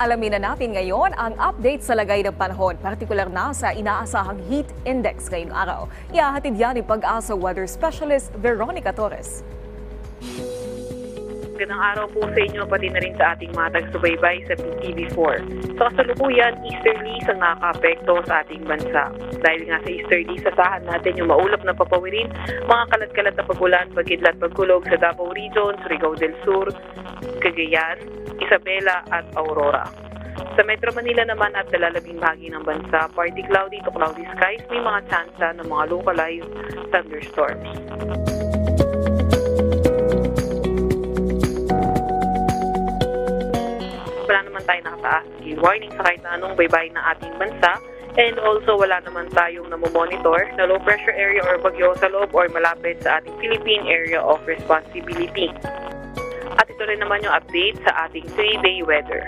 Alamin na natin ngayon ang update sa lagay ng panahon, partikular na sa inaasahang heat index ngayong araw. Ihahatid yan ni Pag-asa Weather Specialist Veronica Torres. Magandang araw po sa inyo pati na rin sa ating mga taga-subaybay sa PTV4. Sa kasalukuyan, easterlies ang nakaka-apekto sa ating bansa. Dahil nga sa easterlies, asahan natin yung maulap na papawirin, mga kalat-kalat na pagulan, pagkidlat, pagkulog sa Davao Region, Surigao del Sur, Cagayan, Isabela at Aurora. Sa Metro Manila naman at dalalabing bahagi ng bansa, partly cloudy to cloudy skies, may mga tsansa ng mga localized thunderstorms. Wala naman tayo nakataas warning sa kahit na anong baybay ng ating bansa, and also wala naman tayong namomonitor na low pressure area or bagyo sa loob or malapit sa ating Philippine Area of Responsibility. At ito rin naman yung update sa ating 3-day weather.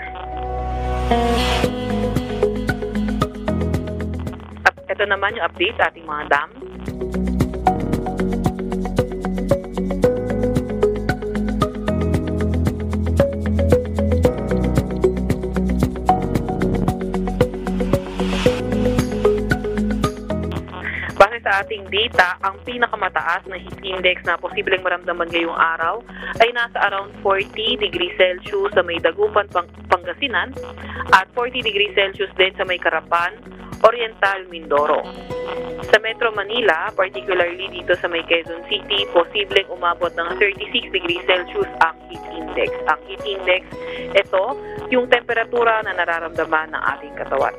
At ito naman yung update sa ating mga dam. Base sa ating data, ang pinakamataas na heat index na posibleng maramdaman ngayong araw ay nasa around 40 degrees Celsius sa may Dagupan, Pangasinan at 40 degrees Celsius din sa may Carapan, Oriental, Mindoro. Sa Metro Manila, particularly dito sa may Quezon City, posibleng umabot ng 36 degrees Celsius ang heat index. Ang heat index, ito yung temperatura na nararamdaman ng ating katawan.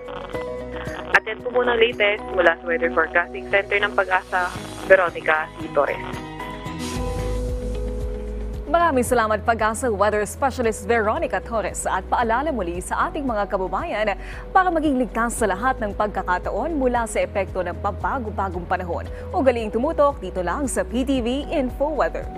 At yan po muna ang latest mula sa Weather Forecasting Center ng Pag-asa, Veronica C. Torres. Maraming salamat Pag-asa Weather Specialist Veronica Torres at paalala muli sa ating mga kababayan para maging ligtas sa lahat ng pagkakataon mula sa epekto ng pagbago-bagong panahon. Ugaliing tumutok dito lang sa PTV Info Weather.